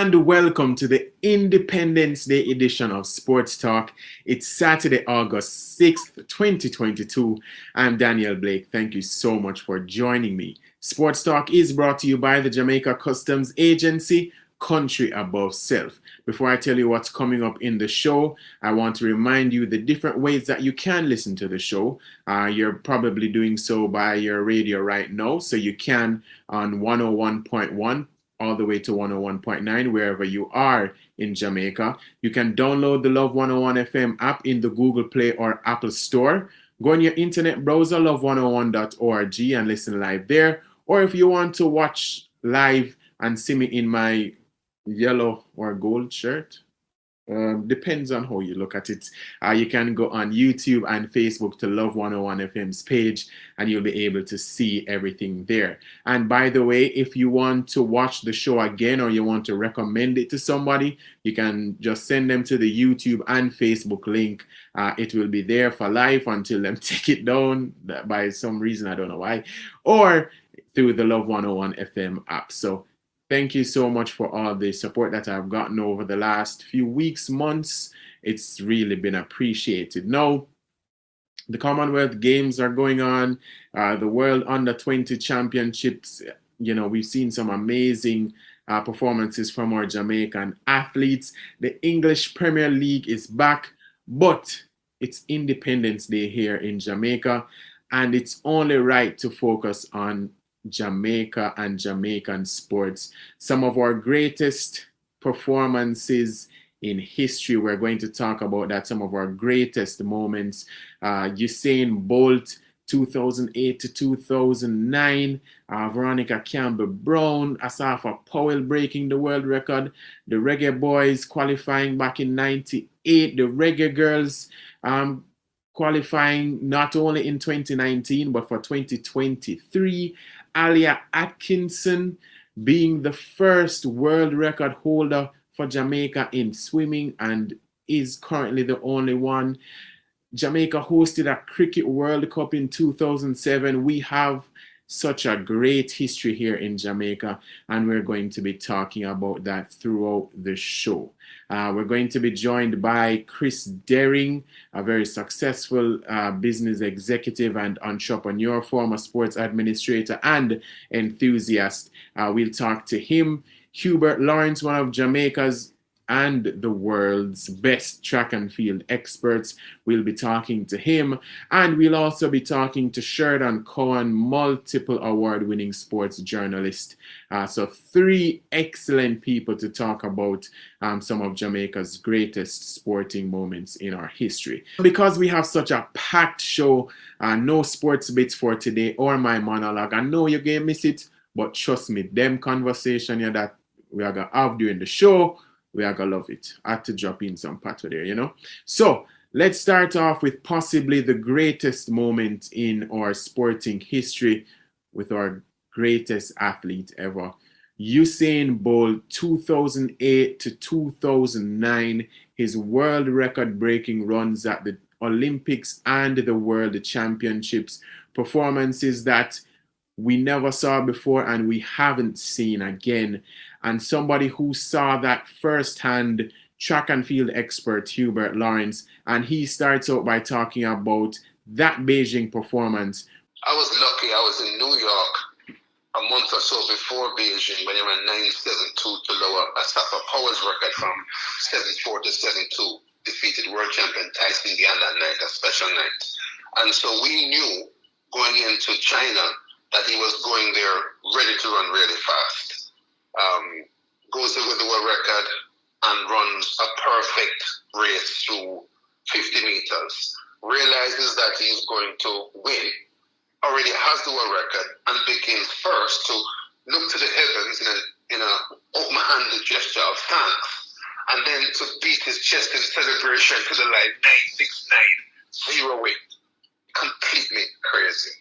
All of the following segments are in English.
and welcome to the Independence Day edition of Sports Talk. It's Saturday, August 6th, 2022. I'm Daniel Blake. Thank you so much for joining me. Sports Talk is brought to you by the Jamaica Customs Agency, Country Above Self. Before I tell you what's coming up in the show, I want to remind you the different ways that you can listen to the show. You're probably doing so by your radio right now, so you can on 101.1 all the way to 101.9 wherever you are in Jamaica. You can download the Love 101 FM app in the Google Play or Apple Store. Go on your internet browser, love101.org, and listen live there. Or if you want to watch live and see me in my yellow or gold shirt, depends on how you look at it. You can go on YouTube and Facebook to Love 101 FM's page, and you'll be able to see everything there. And by the way, if you want to watch the show again or you want to recommend it to somebody, you can just send them to the YouTube and Facebook link. It will be there for life until them take it down by some reason, I don't know why, or through the Love 101 FM app. So thank you so much for all the support that I've gotten over the last few weeks, months. It's really been appreciated. Now, the Commonwealth Games are going on. The World Under-20 Championships, we've seen some amazing performances from our Jamaican athletes. The English Premier League is back, but it's Independence Day here in Jamaica, and it's only right to focus on Jamaica and Jamaican sports. Some of our greatest performances in history, we're going to talk about that. Some of our greatest moments. Usain Bolt, 2008 to 2009. Veronica Campbell-Brown, Asafa Powell breaking the world record. The Reggae Boys qualifying back in 98. The Reggae Girls qualifying not only in 2019 but for 2023. Alia Atkinson being the first world record holder for Jamaica in swimming and is currently the only one. Jamaica hosted a Cricket World Cup in 2007. We have such a great history here in Jamaica, and we're going to be talking about that throughout the show. We're going to be joined by Chris Dehring, a very successful business executive and entrepreneur, former sports administrator and enthusiast. We'll talk to him. Hubert Lawrence, one of Jamaica's and the world's best track and field experts. We'll be talking to him, and we'll also be talking to Sheridan Cohen, multiple award-winning sports journalist. So three excellent people to talk about some of Jamaica's greatest sporting moments in our history. Because we have such a packed show, no sports bits for today or my monologue. I know you're going to miss it, but trust me, them conversation here that we are going to have during the show, we are going to love it. I had to drop in some part there, So let's start off with possibly the greatest moment in our sporting history with our greatest athlete ever. Usain Bolt, 2008 to 2009, his world record breaking runs at the Olympics and the World Championships, performances that we never saw before and we haven't seen again. And somebody who saw that firsthand, track and field expert Hubert Lawrence, and he starts out by talking about that Beijing performance. I was lucky. I was in New York a month or so before Beijing when he ran 9.72 to lower Asafa Powell's record from 7.4 to 7.2, defeated world champion Tyson Gan that night, a special night. And so we knew going into China that he was going there ready to run really fast. Goes there with the world record and runs a perfect race through 50 meters. Realizes that he's going to win, already has the world record, and begins first to look to the heavens in an open-handed gesture of thanks, and then to beat his chest in celebration to the line 9.69, 0 weight. Completely crazy.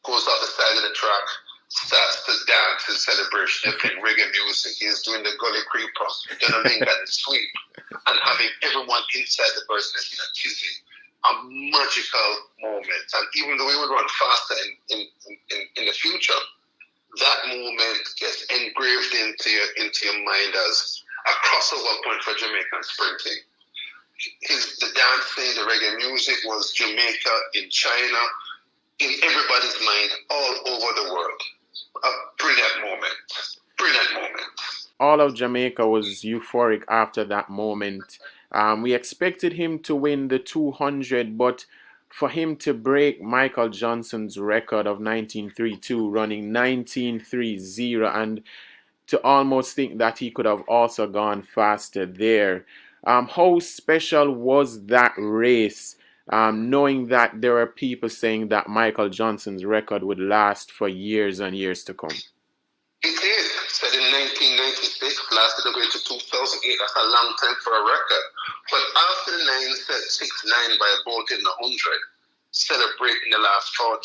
Goes out the side of the track, starts to dance in celebration, playing reggae music. He's doing the gully creeper, Donalinga and the sweep, and having everyone inside the bird's nest in a tizzy. A magical moment. And even though we would run faster in the future, that moment gets engraved into your mind as a crossover point for Jamaican sprinting. The dancing, the reggae music was Jamaica in China, in everybody's mind all over the world. A brilliant moment. Brilliant moment. All of Jamaica was euphoric after that moment. We expected him to win the 200, but for him to break Michael Johnson's record of 1932, running 1930, and to almost think that he could have also gone faster there. How special was that race, knowing that there were people saying that Michael Johnson's record would last for years and years to come? It did. Said in 1996, lasted away to 2008. That's a long time for a record. But after the 9.69 by a bolt in the 100, celebrating the last 40,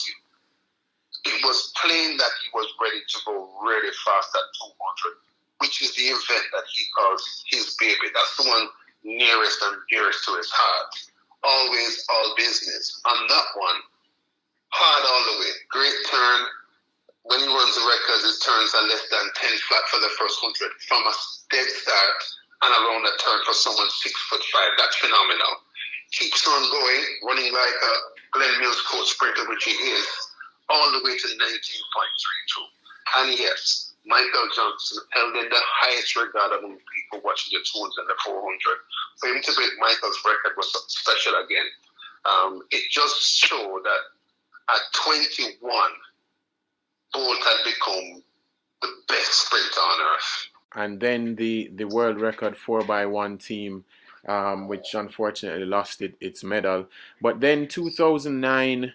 it was plain that he was ready to go really fast at 200, which is the event that he calls his baby. That's the one nearest and dearest to his heart. Always all business. On that one, hard all the way. Great turn. When he runs the records, his turns are less than 10 flat for the first 100 from a dead start and around a turn for someone 6'5". That's phenomenal. Keeps on going, running like a Glenn Mills coach sprinter, which he is, all the way to 19.32. And yes, Michael Johnson held in the highest regard among people watching the 200 and the 400. For him to break Michael's record was special again. It just showed that at 21, Bolt had become the best sprinter on earth. And then the world record 4x1 team, which unfortunately lost its medal. But then 2009,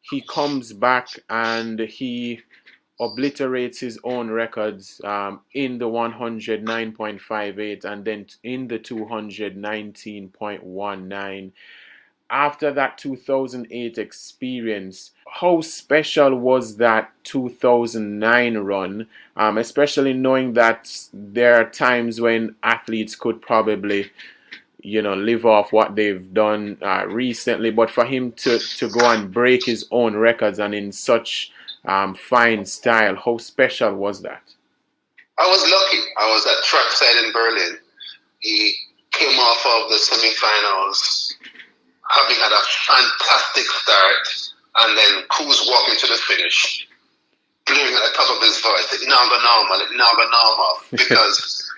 he comes back and he obliterates his own records in the 100, 9.58, and then in the 200, 19.19. After that 2008 experience, how special was that 2009 run, especially knowing that there are times when athletes could probably, live off what they've done recently, but for him to go and break his own records and in such fine style, how special was that? I was lucky. I was at trackside in Berlin. He came off of the semifinals, having had a fantastic start, and then Cruz walking to the finish, blaring at the top of his voice, it's now normal, because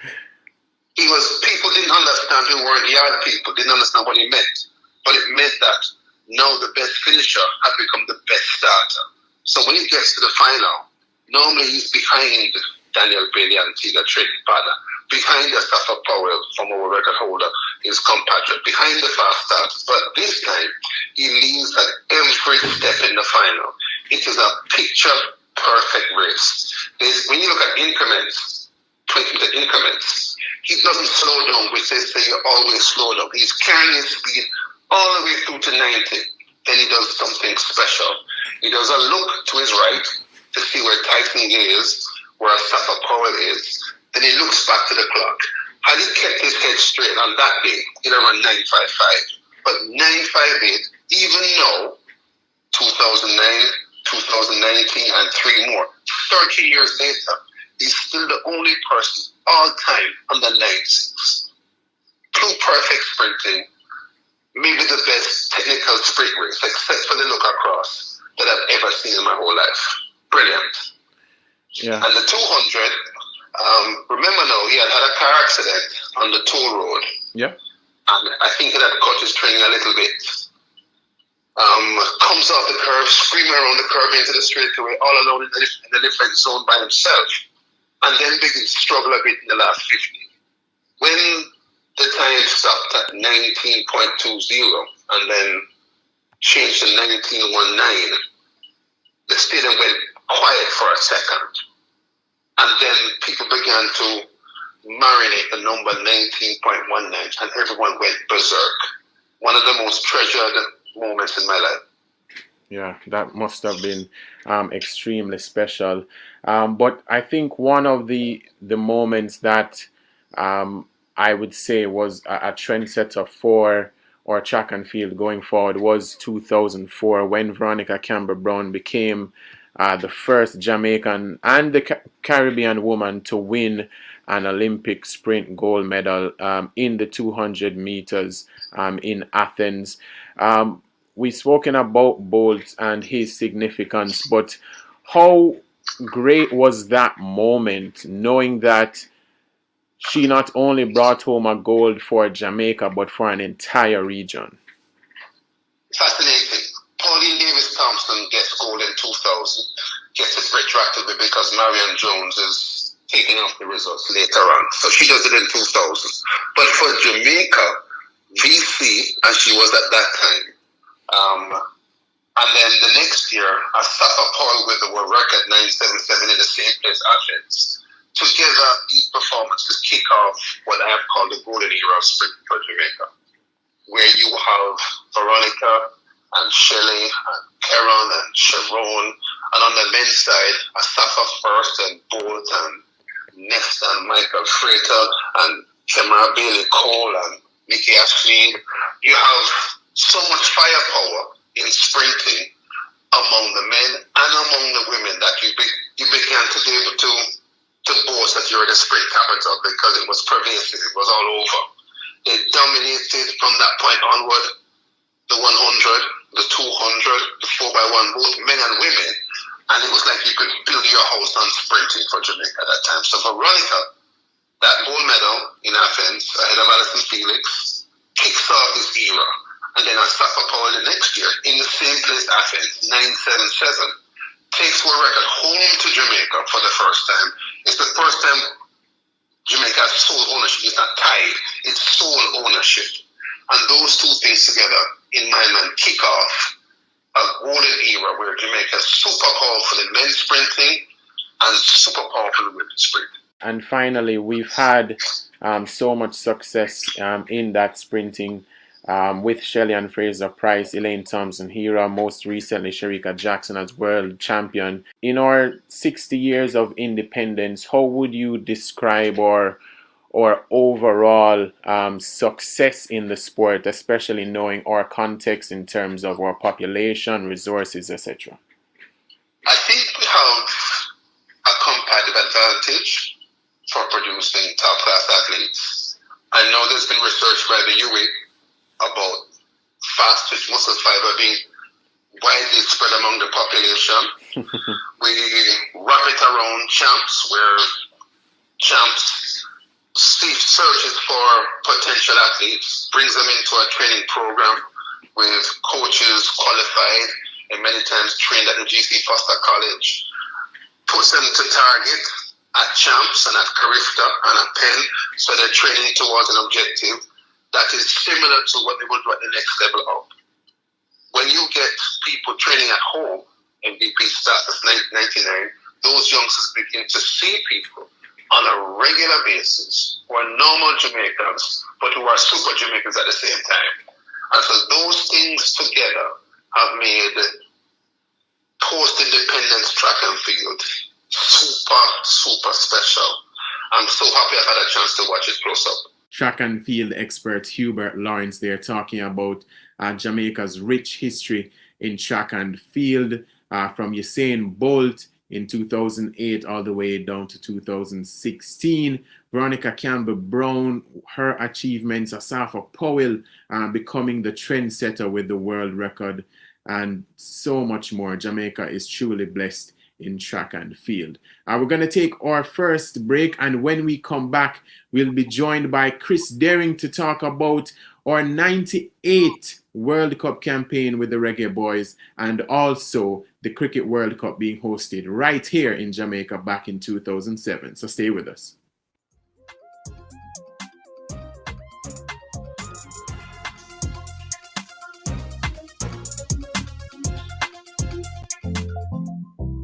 people didn't understand who weren't yard people, didn't understand what he meant, but it meant that now the best finisher had become the best starter. So when he gets to the final, normally he's behind Daniel Bailey and Tila Trinidad, behind the Safa Powell, former record holder, his compatriot, behind the fast starters. But this time, he leads at every step in the final. It is a picture-perfect race. When you look at increments, 20-meter increments, he doesn't slow down, which they say you always slow down. He's carrying his speed all the way through to 90. Then he does something special. He does a look to his right to see where Tyson is, where Safa Powell is. Then he looks back to the clock. Had he kept his head straight on that day, he'd have run 9.55. But 9.58, even though 2009, 2019, and 3 more, 30 years later, he's still the only person all time under 9.6. Too perfect sprinting, maybe the best technical sprint race, except for the look across, that I've ever seen in my whole life. Brilliant. Yeah. And the 200, remember now, he had a car accident on the toll road. Yeah. And I think he had cut his training a little bit. Comes off the curve, screaming around the curve into the straightaway, all alone in the left zone by himself. And then begins to struggle a bit in the last 50. When the time stopped at 19.20 and then changed to 19.19, the stadium went quiet for a second. And then people began to marinate the number 19.19 and everyone went berserk. One of the most treasured moments in my life. Yeah, that must have been extremely special. But I think one of the moments that I would say was a trendsetter for our track and field going forward was 2004, when Veronica Campbell-Brown became the first Jamaican and the Caribbean woman to win an Olympic sprint gold medal in the 200 meters in Athens. We've spoken about Bolt and his significance, but how great was that moment, knowing that she not only brought home a gold for Jamaica, but for an entire region? Fascinating. Pauline Davis-Thompson gets gold in 2000, gets it retroactively because Marion Jones is taking off the results later on. So she does it in 2000. But for Jamaica, VC, as she was at that time, and then the next year, Asafa Paul with the world record 977 in the same place, Athens. Together, these performances kick off what I have called the golden era of sprint for Jamaica, where you have Veronica and Shelley and Karen and Sharon, and on the men's side, Asafa First and Bolt and Nesta and Michael Frater and Kemar Bailey Cole and Nikki Ashley. You have so much firepower in sprinting among the men and among the women that you began to be able to boast that you're the sprint capital because it was pervasive, it was all over. They dominated from that point onward, the 100, the 200, the 4x1, both men and women, and it was like you could build your house on sprinting for Jamaica at that time. So Veronica, that gold medal in Athens ahead of Alison Felix, kicks off this era. And then Asafa Powell the next year, in the same place, Athens, 977, takes world record home to Jamaica for the first time. It's the first time Jamaica has sole ownership. It's not tied, it's sole ownership. And those two things together, in my mind, kick off a golden era where Jamaica is super powerful in men's sprinting and super powerful in women's sprinting. And finally, we've had so much success in that sprinting with Shelley and Fraser Price, Elaine Thompson-Hera, most recently Shericka Jackson as world champion. In our 60 years of independence, how would you describe our overall success in the sport, especially knowing our context in terms of our population, resources, etc.? I think we have a competitive advantage for producing top-class athletes. I know there's been research by the UAE about fast-twitch muscle fiber being widely spread among the population. We wrap it around champs, where champs searches for potential athletes, brings them into a training program with coaches qualified and many times trained at the GC Foster College, puts them to target at champs and at Carifta and at Penn, so they're training towards an objective that is similar to what they will do at the next level up. When you get people training at home, MVP starts at 99, those youngsters begin to see people on a regular basis who are normal Jamaicans, but who are super Jamaicans at the same time. And so those things together have made post-independence track and field super, super special. I'm so happy I've had a chance to watch it close up. Track and field expert Hubert Lawrence there talking about Jamaica's rich history in track and field from Usain Bolt in 2008 all the way down to 2016. Veronica Campbell-Brown, her achievements, Asafa Powell becoming the trendsetter with the world record, and so much more. Jamaica is truly blessed in track and field. We're going to take our first break, and when we come back, we'll be joined by Chris Dehring to talk about our 98 World Cup campaign with the Reggae Boys, and also the Cricket World Cup being hosted right here in Jamaica back in 2007. So stay with us.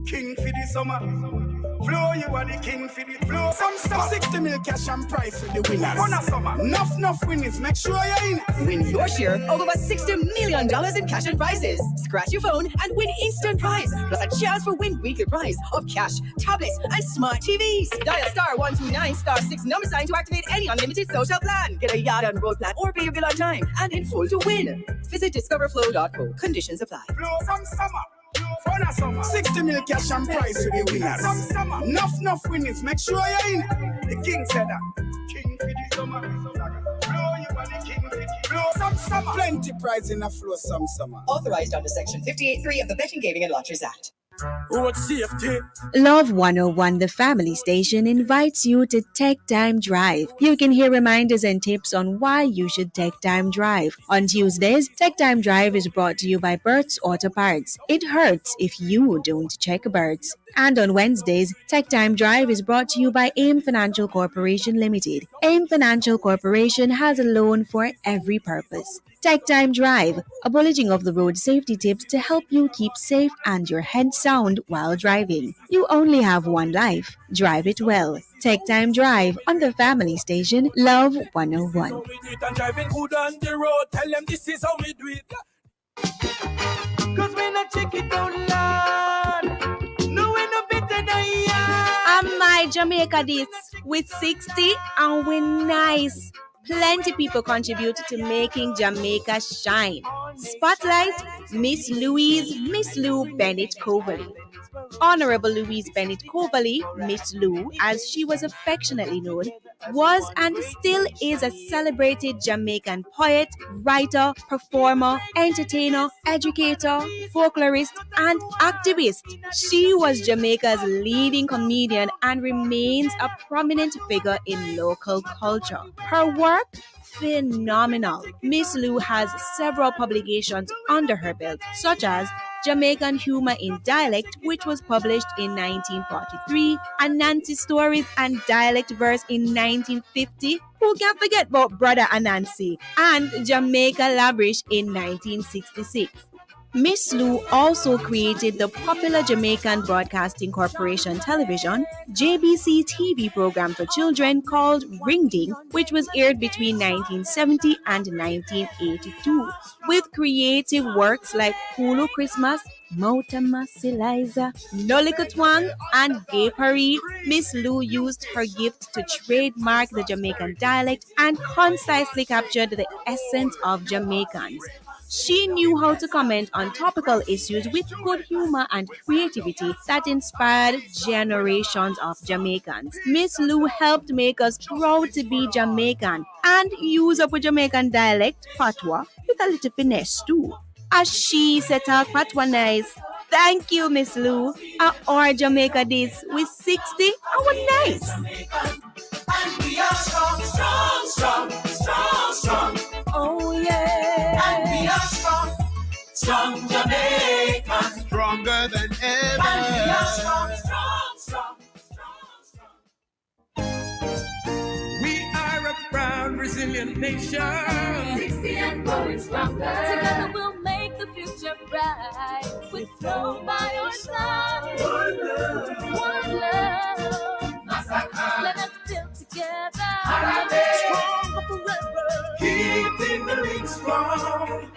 King for the summer. Flow, you are the king for the flow. Some stuff 60 mil cash and prize for the winners. One a summer. Enough winnings. Make sure you're in it. Win your share of over $60 million in cash and prizes. Scratch your phone and win instant prize. Plus a chance for win weekly prize of cash, tablets, and smart TVs. Dial *129*6 number sign to activate any unlimited social plan. Get a yard and road plan or pay your bill on time and in full to win. Visit discoverflow.co. Conditions apply. Flow some summer. Fun of summer. 60 mil cash and prize for the winners. Some summer. Enough winnings. Make sure you're in. The king said that. King for the summer. Blow you are the king for the blow some summer. Plenty prize in a flow some summer. Authorized under Section 58.3 of the Betting, Gaming and Lotteries Act. Road safety. Love 101, the family station, invites you to Tech Time Drive. You can hear reminders and tips on why you should Tech Time Drive. On Tuesdays, Tech Time Drive is brought to you by Bert's Auto Parts. It hurts if you don't check Bert's. And on Wednesdays, Tech Time Drive is brought to you by AIM Financial Corporation Limited. AIM Financial Corporation has a loan for every purpose. Tech Time Drive, a bulletin of the road safety tips to help you keep safe and your head sound while driving. You only have one life. Drive it well. Tech Time Drive on the family station, Love 101. Driving good on the road, tell them this is how we do it. Cause we not check it out loud. No, we no better than you. I'm my Jamaica this with 60 and we nice. Plenty people contribute to making Jamaica shine. Spotlight, Miss Lou Bennett Coverley. Honorable Louise Bennett Coverley, Miss Lou, as she was affectionately known, was and still is a celebrated Jamaican poet, writer, performer, entertainer, educator, folklorist, and activist. She was Jamaica's leading comedian and remains a prominent figure in local culture. Her work, phenomenal. Miss Lou has several publications under her belt, such as Jamaican Humor in Dialect, which was published in 1943, and Nancy Stories and Dialect Verse in 1950. Who can forget about Brother Anansi? And Jamaica Labrish in 1966. Miss Lou also created the popular Jamaican Broadcasting Corporation television, JBC TV program for children called Ring Ding, which was aired between 1970 and 1982, with creative works like Hulu Christmas, Motama Siliza, Nolika Twang, and Gay Paris. Miss Lou used her gift to trademark the Jamaican dialect and concisely captured the essence of Jamaicans. She knew how to comment on topical issues with good humor and creativity that inspired generations of Jamaicans. Miss Lou helped make us proud to be Jamaican and use up a Jamaican dialect, patois, with a little finesse too. As she set out patois nice. Thank you, Miss Lou. Our Jamaica this with 60 our nice. And we are strong, strong, strong, strong, strong. Oh yeah. And we are strong, strong Jamaicans. Stronger than ever. And we are strong, strong, strong, strong, strong. We are a proud, resilient nation. 60 and growing stronger. Together we'll make the future bright. With Flow by our side. One love, One love. massacre. Let us build together. Stronger forever. Keeping the links strong.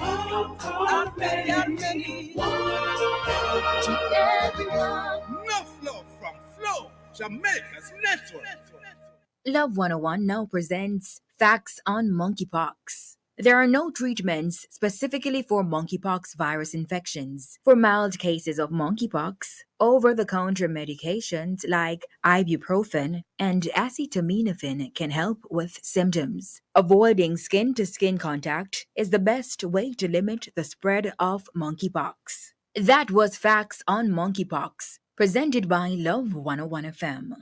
And many. To everyone. Enough love from Flow, Jamaica's network. Love 101 now presents Facts on Monkeypox. There are no treatments specifically for monkeypox virus infections. For mild cases of monkeypox, over-the-counter medications like ibuprofen and acetaminophen can help with symptoms. Avoiding skin-to-skin contact is the best way to limit the spread of monkeypox. That was Facts on Monkeypox, presented by Love 101 FM.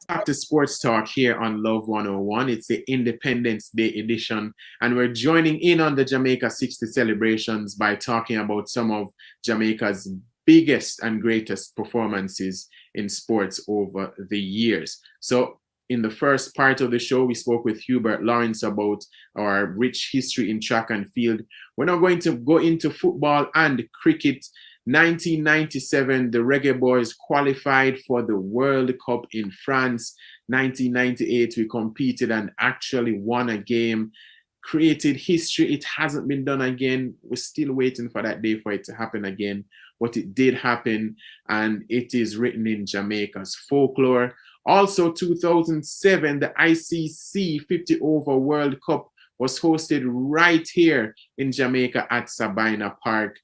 Back to Sports Talk here on Love 101. It's the Independence Day edition, and we're joining in on the Jamaica 60 celebrations by talking about some of Jamaica's biggest and greatest performances in sports over the years. So in the first part of the show, we spoke with Hubert Lawrence about our rich history in track and field. We're now going to go into football and cricket. 1997, the Reggae Boys qualified for the World Cup in France. 1998, we competed and actually won a game, created history. It hasn't been done again. We're still waiting for that day for it to happen again, but it did happen, and it is written in Jamaica's folklore. Also, 2007, the ICC 50 Over World Cup was hosted right here in Jamaica at Sabina Park,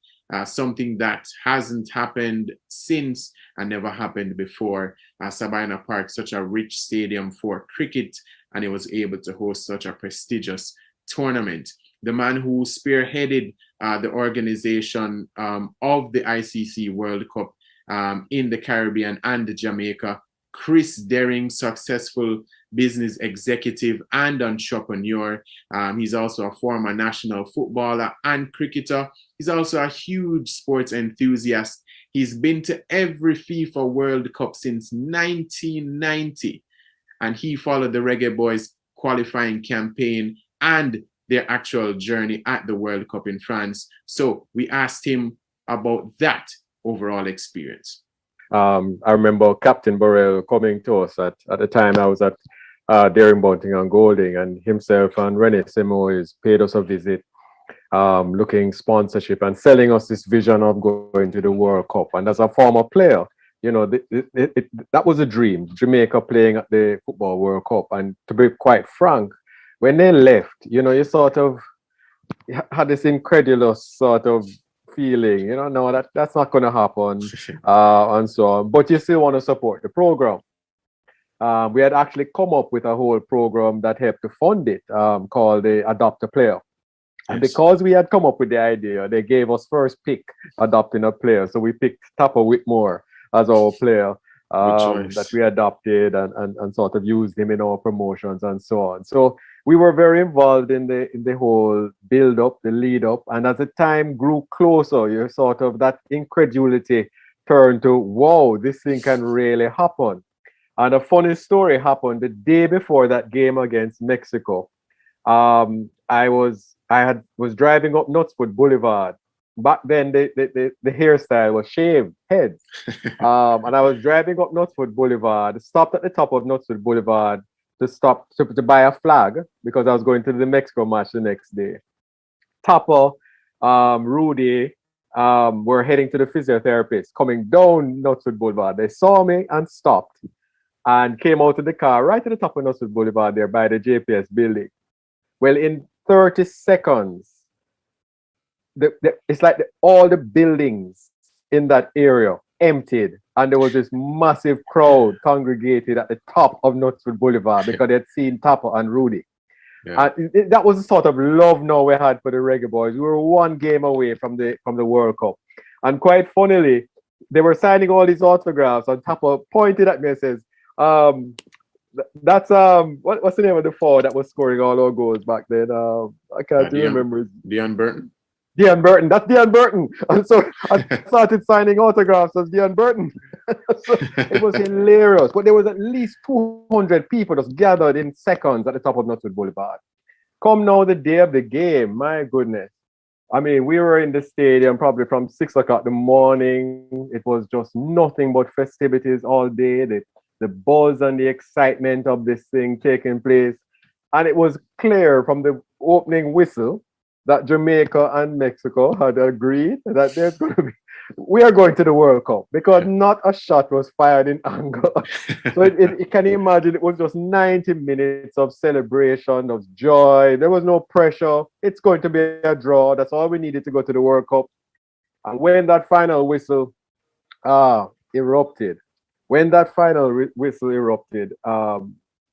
something that hasn't happened since and never happened before. Sabina Park, such a rich stadium for cricket, and it was able to host such a prestigious tournament. The man who spearheaded the organization of the ICC World Cup in the Caribbean and Jamaica, Chris Dehring, successful business executive and entrepreneur. He's also a former national footballer and cricketer. He's also a huge sports enthusiast. He's been to every FIFA World Cup since 1990, and he followed the Reggae Boys qualifying campaign and their actual journey at the World Cup in France. So we asked him about that overall experience. I remember Captain Burrell coming to us at the time I was at Dehring, Bunting and Golding, and himself and Rene Simoes paid us a visit, looking sponsorship and selling us this vision of going to the World Cup. And as a former player, you know, that was a dream, Jamaica playing at the Football World Cup. And to be quite frank, when they left, you know, you sort of had this incredulous sort of feeling, you know, no, that's not going to happen, and so on. But you still want to support the program. We had actually come up with a whole program that helped to fund it, called the Adopt a Player. And because we had come up with the idea, they gave us first pick adopting a player. So we picked Tapper Whitmore as our player that we adopted and sort of used him in our promotions and so on. So we were very involved in the whole build up, the lead up. And as the time grew closer, you sort of that incredulity turned to, whoa, this thing can really happen. And a funny story happened the day before that game against Mexico. I was driving up Knutsford Boulevard. Back then, the hairstyle was shaved heads. And I was driving up Knutsford Boulevard, stopped at the top of Knutsford Boulevard to buy a flag because I was going to the Mexico match the next day. Tapper, Rudy, were heading to the physiotherapist, coming down Knutsford Boulevard. They saw me and stopped and came out of the car right to the top of Knutsford Boulevard there by the JPS building. Well, in 30 seconds, it's like all the buildings in that area emptied, and there was this massive crowd congregated at the top of Knutsford Boulevard because they had seen Tapper and Rudy. Yeah. And that was the sort of love now we had for the Reggae Boys. We were one game away from the World Cup. And quite funnily, they were signing all these autographs, and Tapper pointed at me and says, that's what's the name of the forward that was scoring all our goals back then? I can't remember. Deon Burton. Deon Burton, that's Deon Burton. And so I started signing autographs as Deon Burton. So it was hilarious. But there was at least 200 people just gathered in seconds at the top of Knutsford Boulevard. Come now the day of the game, my goodness. I mean, we were in the stadium probably from 6 o'clock in the morning. It was just nothing but festivities all day. The buzz and the excitement of this thing taking place. And it was clear from the opening whistle that Jamaica and Mexico had agreed that we are going to the World Cup, because not a shot was fired in anger. So you can imagine it was just 90 minutes of celebration, of joy. There was no pressure. It's going to be a draw. That's all we needed to go to the World Cup. And when that final whistle erupted,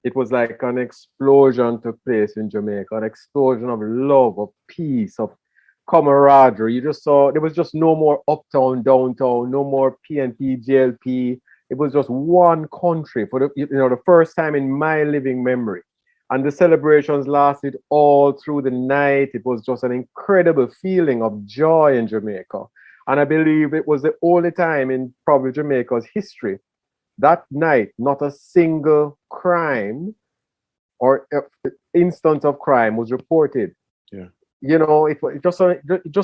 it was like an explosion took place in Jamaica, an explosion of love, of peace, of camaraderie. You just saw there was just no more uptown, downtown, no more PNP, JLP. It was just one country for the first time in my living memory. And the celebrations lasted all through the night. It was just an incredible feeling of joy in Jamaica. And I believe it was the only time in probably Jamaica's history that night, not a single crime or instance of crime was reported. Yeah. You know, it just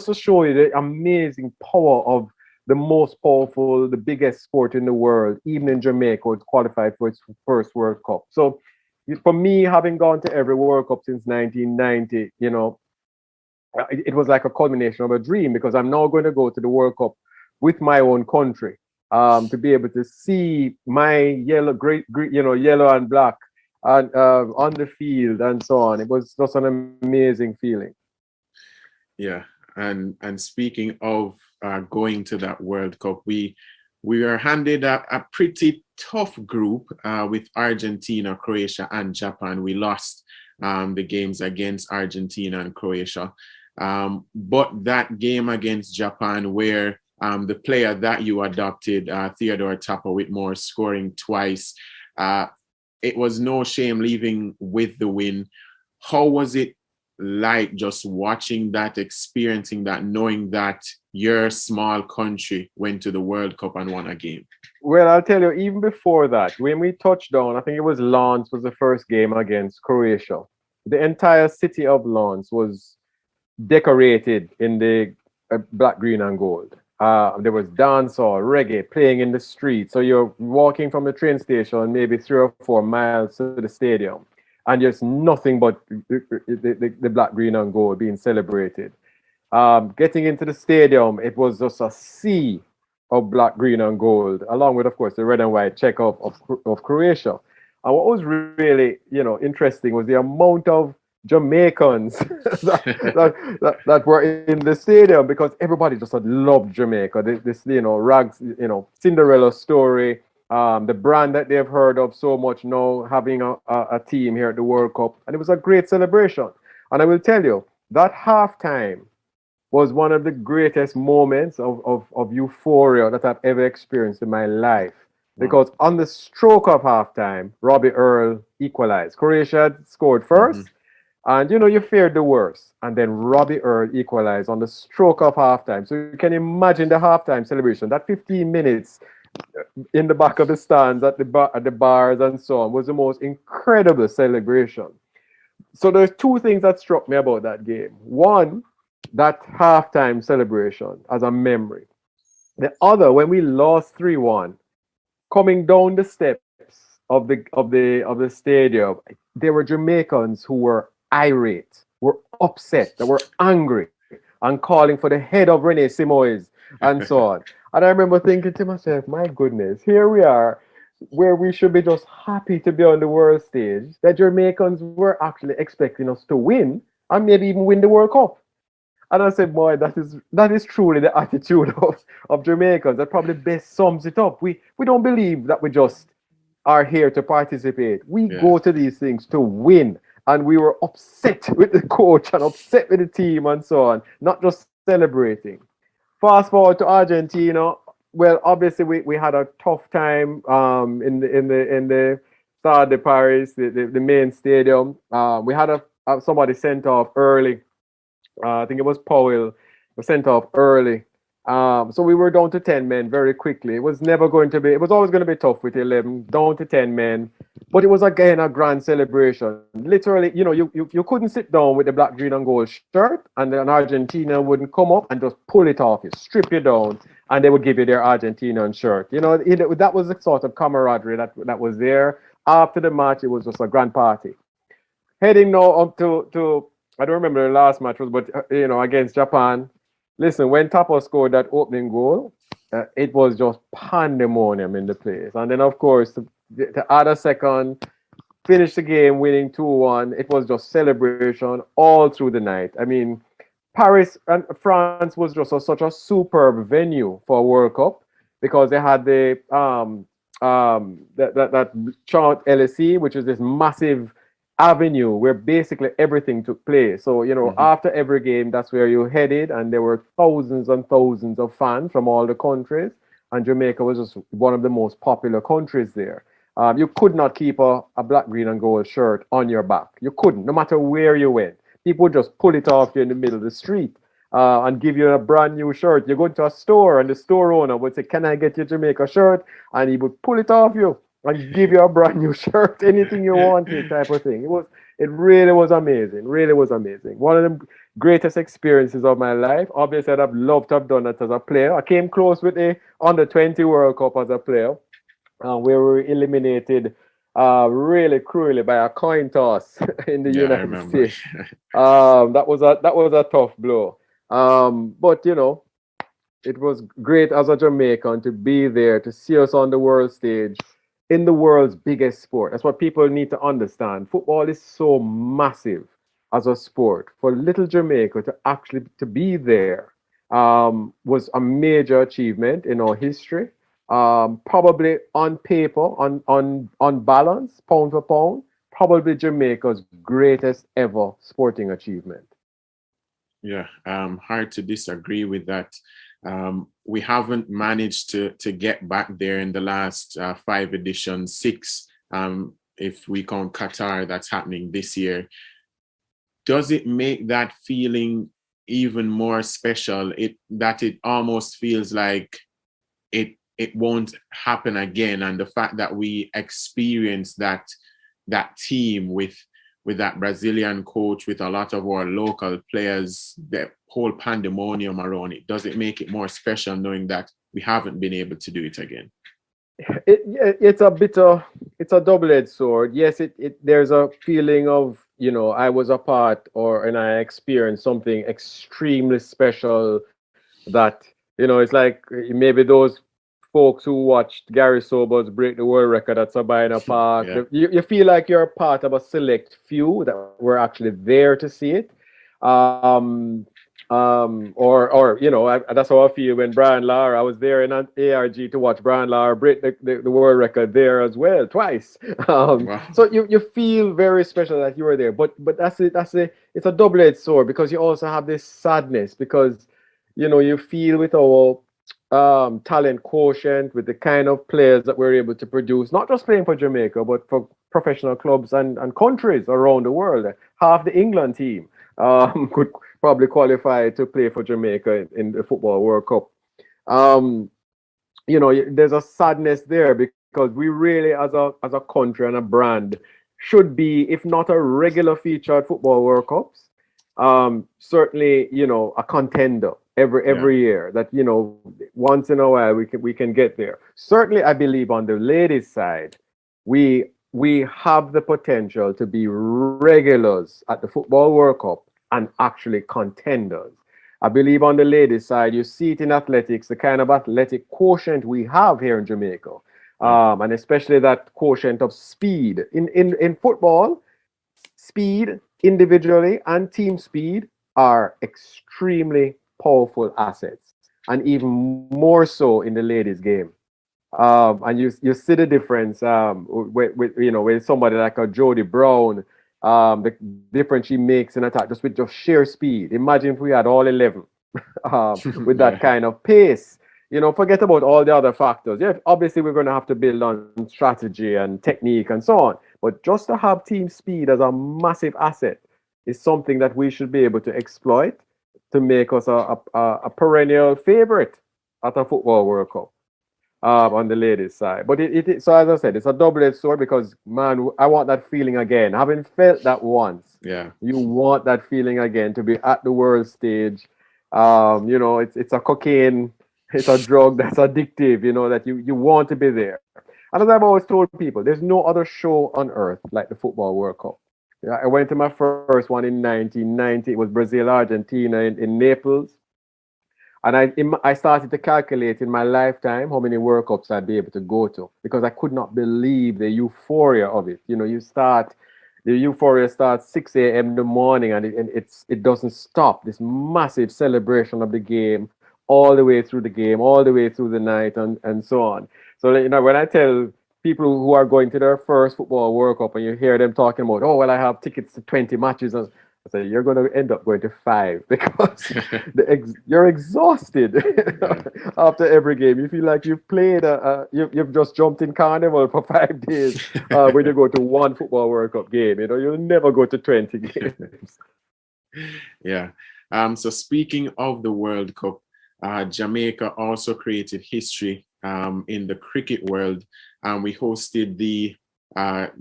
to show you the amazing power of the most powerful, the biggest sport in the world, even in Jamaica, it's qualified for its first World Cup. So for me, having gone to every World Cup since 1990, you know, it was like a culmination of a dream, because I'm now going to go to the World Cup with my own country. to be able to see my yellow, yellow and black and on the field and so on. It was just an amazing feeling. Yeah, and speaking of going to that World Cup, we are handed a pretty tough group with Argentina, Croatia, and Japan. We lost the games against Argentina and Croatia, but that game against Japan, where the player that you adopted, Theodore Tapper-Whitmore, scoring twice, it was no shame leaving with the win. How was it like just watching that, experiencing that, knowing that your small country went to the World Cup and won a game? Well, I'll tell you, even before that, when we touched down, I think it was Lawrence was the first game against Croatia. The entire city of Lawrence was decorated in the black, green, and gold. There was dancehall, reggae playing in the street. So you're walking from the train station, maybe 3 or 4 miles to the stadium, and there's nothing but the black, green, and gold being celebrated. Getting into the stadium, it was just a sea of black, green, and gold, along with, of course, the red and white check of Croatia. And what was really, interesting was the amount of Jamaicans that were in the stadium, because everybody just had loved Jamaica. This rags, Cinderella story, the brand that they've heard of so much now, having a team here at the World Cup, and it was a great celebration. And I will tell you that halftime was one of the greatest moments of euphoria that I've ever experienced in my life. Because on the stroke of halftime, Robbie Earl equalized. Croatia had scored first, and you feared the worst. And then Robbie Earl equalized on the stroke of halftime. So you can imagine the halftime celebration. That 15 minutes in the back of the stands, at the bars and so on, was the most incredible celebration. So there's 2 things that struck me about that game. One, that halftime celebration as a memory. The other, when we lost 3-1, coming down the steps of the stadium, there were Jamaicans who were irate, were upset, that were angry, and calling for the head of Rene Simoes and so on. And I remember thinking to myself, my goodness, here we are, where we should be just happy to be on the world stage, that Jamaicans were actually expecting us to win, and maybe even win the World Cup. And I said, boy, that is truly the attitude of Jamaicans. That probably best sums it up. We don't believe that we just are here to participate. We go to these things to win. And we were upset with the coach and upset with the team and so on, not just celebrating. Fast forward to Argentina. Well, obviously we had a tough time in the Stade de Paris, the main stadium. We had somebody sent off early. I think it was Powell, was sent off early. So we were down to 10 men very quickly. It was always going to be tough with 11, down to 10 men. But it was again a grand celebration. Literally, you couldn't sit down with the black, green, and gold shirt, and then Argentina wouldn't come up and just pull it off you, strip you down, and they would give you their Argentinian shirt. That was the sort of camaraderie that was there. After the match, it was just a grand party. Heading now up to I don't remember the last match was, but against Japan. Listen, when Tapper scored that opening goal, it was just pandemonium in the place. And then, of course, the other second, finished the game winning 2-1. It was just celebration all through the night. I mean, Paris and France was just such a superb venue for a World Cup, because they had the that Champs-Élysées, which is this massive avenue where basically everything took place. So, after every game, that's where you headed, and there were thousands and thousands of fans from all the countries, and Jamaica was just one of the most popular countries there. You could not keep a black, green, and gold shirt on your back. You couldn't, no matter where you went. People would just pull it off you in the middle of the street and give you a brand new shirt. You go to a store, and the store owner would say, "Can I get your Jamaica shirt?" And he would pull it off you and give you a brand new shirt, anything you wanted, type of thing. It really was amazing. Really was amazing. One of the greatest experiences of my life. Obviously, I'd have loved to have done it as a player. I came close with the Under-20 World Cup as a player, where we were eliminated really cruelly by a coin toss in the United States. That was a tough blow. But It was great as a Jamaican to be there, to see us on the world stage in the world's biggest sport. That's what people need to understand. Football is so massive as a sport. For little Jamaica to actually to be there was a major achievement in our history. Probably on paper, on balance, pound for pound, probably Jamaica's greatest ever sporting achievement. Yeah, hard to disagree with that. We haven't managed to get back there in the last 5 editions, 6, if we count Qatar, that's happening this year. Does it make that feeling even more special? That it almost feels like it won't happen again, and the fact that we experienced that team with that Brazilian coach, with a lot of our local players, the whole pandemonium around it, does it make it more special knowing that we haven't been able to do it again? It's a double-edged sword. Yes, there's a feeling of, I was a part and I experienced something extremely special that, it's like maybe those folks who watched Gary Sobers break the world record at Sabina Park. Yeah. You feel like you're a part of a select few that were actually there to see it. That's how I feel when Brian Lara, I was there in ARG to watch Brian Lara break the world record there as well, twice. Wow. So you feel very special that you were there. But it's a double-edged sword, because you also have this sadness, because you feel with our talent quotient, with the kind of players that we're able to produce, not just playing for Jamaica, but for professional clubs and countries around the world. Half the England team could probably qualify to play for Jamaica in the Football World Cup. There's a sadness there, because we really, as a country and a brand, should be, if not a regular feature at Football World Cups, certainly, a contender every year, that, once in a while we can get there. Certainly, I believe on the ladies' side, we have the potential to be regulars at the Football World Cup and actually contenders. I believe on the ladies' side, you see it in athletics, the kind of athletic quotient we have here in Jamaica, and especially that quotient of speed. In football, speed individually and team speed are extremely powerful assets, and even more so in the ladies' game. And you see the difference with somebody like a Jodie Brown, the difference she makes in attack just sheer speed. Imagine if we had all 11 with that kind of pace. Forget about all the other factors. Yeah, obviously we're going to have to build on strategy and technique and so on. But just to have team speed as a massive asset is something that we should be able to exploit to make us a perennial favorite at a Football World Cup on the ladies' side. But so as I said, it's a double-edged sword, because, man, I want that feeling again. Having felt that once, Yeah, you want that feeling again, to be at the world stage. It's a cocaine, it's a drug that's addictive, that you want to be there. And as I've always told people, there's no other show on earth like the Football World Cup. Yeah, I went to my first one in 1990. It was Brazil, Argentina in Naples. And I started to calculate in my lifetime how many World Cups I'd be able to go to, because I could not believe the euphoria of it. The euphoria starts 6 a.m. in the morning, and it doesn't stop. This massive celebration of the game, all the way through the game, all the way through the night, and so on. So, when I tell people who are going to their first Football World Cup, and you hear them talking about, oh, well, I have tickets to 20 matches, I say, you're going to end up going to 5, because you're exhausted after every game. You feel like you've played, you've just jumped in carnival for 5 days when you go to one Football World Cup game. You'll never go to 20 games. Yeah. So speaking of the World Cup, Jamaica also created history in the cricket world. We hosted the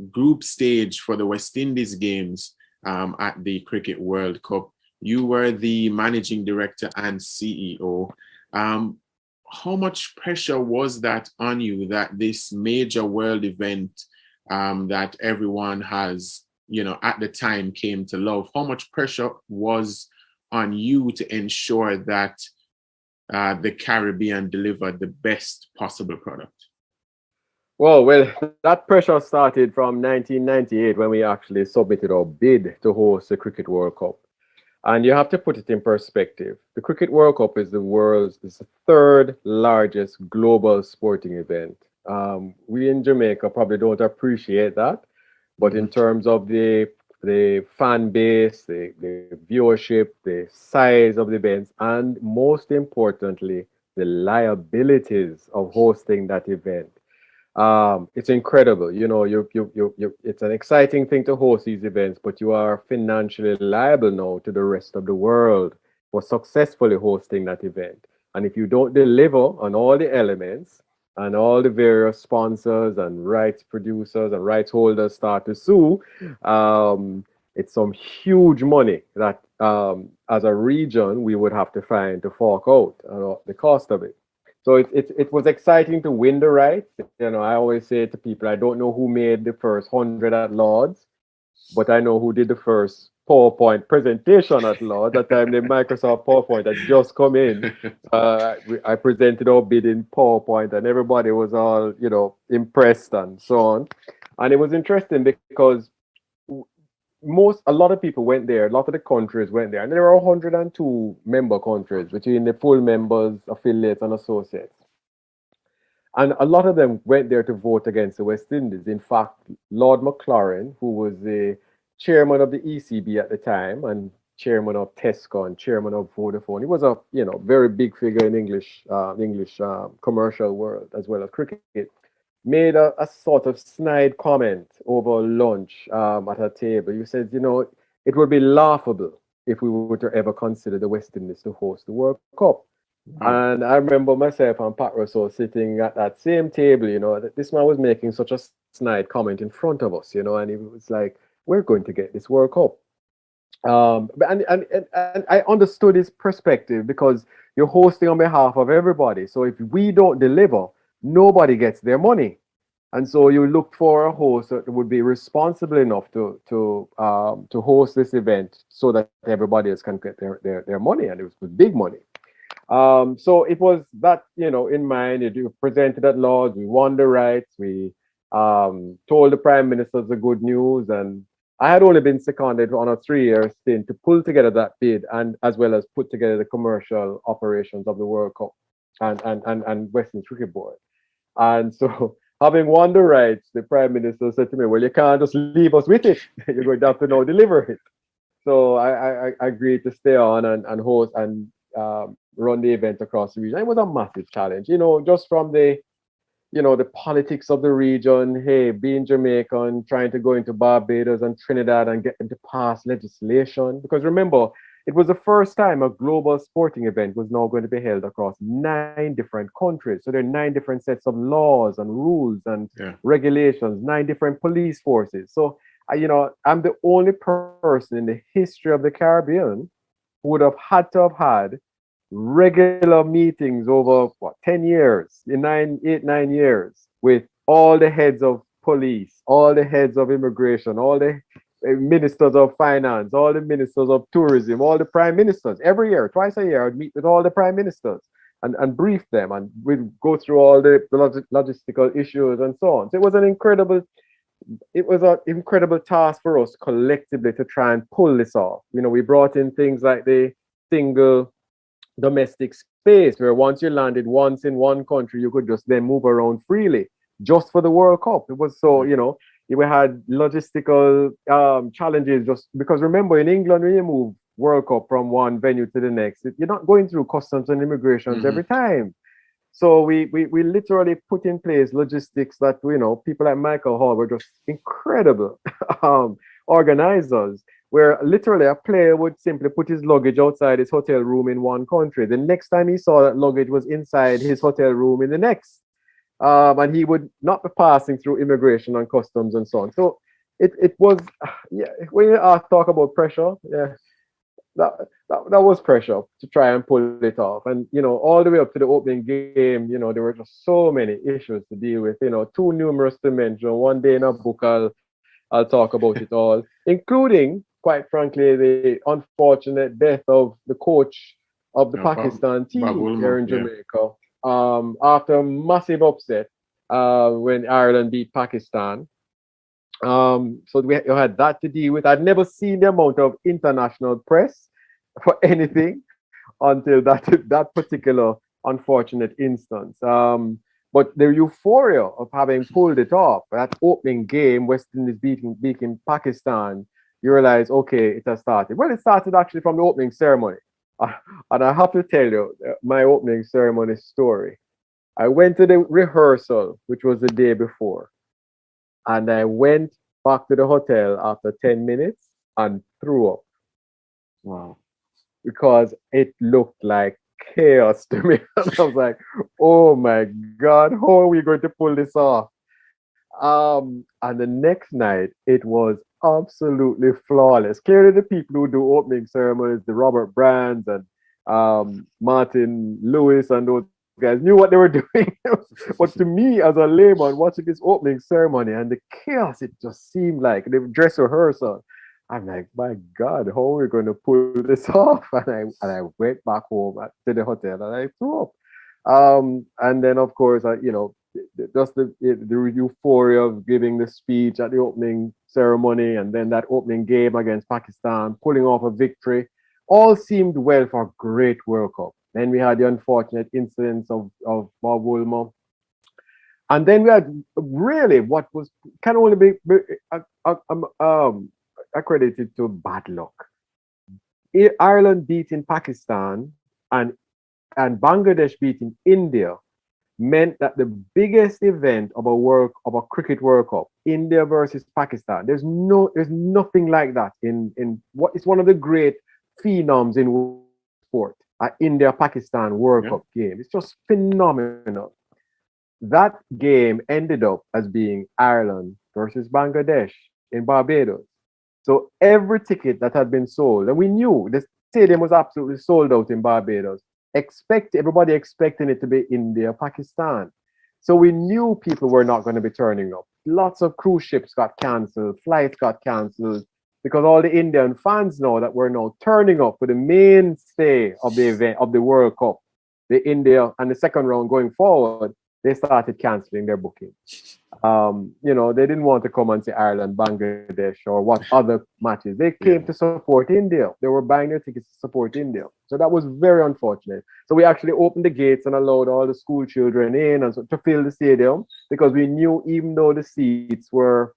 group stage for the West Indies games at the Cricket World Cup. You were the managing director and CEO. How much pressure was that on you, that this major world event that everyone has, at the time came to love? How much pressure was on you to ensure that the Caribbean deliver the best possible product? Well, that pressure started from 1998 when we actually submitted our bid to host the Cricket World Cup. And you have to put it in perspective. The Cricket World Cup is the third largest global sporting event. We in Jamaica probably don't appreciate that, but in terms of the fan base, the viewership, the size of the events, and most importantly, the liabilities of hosting that event. It's incredible. It's an exciting thing to host these events, but you are financially liable now to the rest of the world for successfully hosting that event. And if you don't deliver on all the elements and all the various sponsors and rights producers and rights holders start to sue, it's some huge money that as a region we would have to find to fork out the cost of it. So it was exciting to win the rights. I always say to people, I don't know who made the first 100 at Lords, but I know who did the first PowerPoint presentation at Lords. At the time, the Microsoft PowerPoint had just come in. I presented our bid in PowerPoint, and everybody was all, impressed and so on. And it was interesting because a lot of people went there, a lot of the countries went there, and there were 102 member countries between the full members, affiliates, and associates. And a lot of them went there to vote against the West Indies. In fact, Lord McLaren, who was the chairman of the ECB at the time, and chairman of Tesco and chairman of Vodafone, he was a very big figure in English commercial world as well as cricket, made a sort of snide comment over lunch at a table. You said, it would be laughable if we were to ever consider the West Indies to host the World Cup. And I remember myself and Pat Russell sitting at that same table, that this man was making such a snide comment in front of us, and it was like, we're going to get this World Cup. And I understood his perspective because you're hosting on behalf of everybody. So if we don't deliver, nobody gets their money. And so you look for a host that would be responsible enough to host this event so that everybody else can get their money, and it was big money. So it was that, in mind. It presented at Lords, we won the rights, we told the Prime Minister the good news, and I had only been seconded on a 3-year stint to pull together that bid and as well as put together the commercial operations of the World Cup and Western Cricket Board. And so, having won the rights, the Prime Minister said to me, well, you can't just leave us with it. You're going to have to now deliver it. So I agreed to stay on and host and run the event across the region. It was a massive challenge, just from the politics of the region, hey, being Jamaican, trying to go into Barbados and Trinidad and get them to pass legislation. Because remember, it was the first time a global sporting event was now going to be held across 9 different countries. So there are 9 different sets of laws and rules and regulations, 9 different police forces. So, I'm the only person in the history of the Caribbean who would have had to have had regular meetings over 10 years, in 9 years, with all the heads of police, all the heads of immigration, all the ministers of finance, all the ministers of tourism, all the prime ministers. Every year, twice a year, I'd meet with all the prime ministers and brief them, and we'd go through all the logistical issues and so on. So it was an incredible task for us collectively to try and pull this off. We brought in things like the single domestic space, where once you landed once in one country, you could just then move around freely just for the World Cup. It was so, we had logistical challenges just because, remember, in England, when you move World Cup from one venue to the next, you're not going through customs and immigrations every time. So we literally put in place logistics that, people like Michael Hall were just incredible organizers, where literally a player would simply put his luggage outside his hotel room in one country. The next time he saw that luggage was inside his hotel room in the next. And he would not be passing through immigration and customs and so on. So it was, when you talk about pressure, that was pressure to try and pull it off. And, all the way up to the opening game, there were just so many issues to deal with, too numerous to mention. One day in a book, I'll talk about it all, including, quite frankly, the unfortunate death of the coach of the Pakistan team here in yeah. Jamaica. After a massive upset when Ireland beat Pakistan. So we had that to deal with. I'd never seen the amount of international press for anything until that particular unfortunate instance. But the euphoria of having pulled it off, that opening game, West Indies beating Pakistan, you realize, okay, it has started. Well, it started actually from the opening ceremony. And I have to tell you my opening ceremony story. I went to the rehearsal, which was the day before, and I went back to the hotel after 10 minutes and threw up. Wow. Because it looked like chaos to me. And I was like, oh my God, how are we going to pull this off? And the next night, it was absolutely flawless. Clearly, the people who do opening ceremonies, the Robert Brands and Martin Lewis and those guys knew what they were doing. But to me, as a layman, watching this opening ceremony and the chaos, it just seemed like the dress rehearsal. I'm like, my God, how are we going to pull this off? And I went back home to the hotel and I threw up. And then, of course, just the euphoria of giving the speech at the opening ceremony and then that opening game against Pakistan, pulling off a victory, all seemed well for a great World Cup. Then we had the unfortunate incidents of Bob Woolmer. And then we had really what was can only be accredited to bad luck. Ireland beating Pakistan and Bangladesh beating India meant that the biggest event of a cricket World Cup, India versus Pakistan, there's nothing like that in what is one of the great phenoms in sport, India-Pakistan World Cup game. It's just phenomenal. That game ended up as being Ireland versus Bangladesh in Barbados. So every ticket that had been sold, and we knew the stadium was absolutely sold out in Barbados, everybody expecting it to be India, Pakistan. So we knew people were not going to be turning up. Lots of cruise ships got cancelled, flights got cancelled, because all the Indian fans know that we're now turning up for the mainstay of the event, of the World Cup, the India, and the second round going forward, they started cancelling their bookings. They didn't want to come and see Ireland, Bangladesh, or what other matches. They came to support India. They were buying their tickets to support India. So that was very unfortunate. So we actually opened the gates and allowed all the school children in and so to fill the stadium, because we knew even though the seats were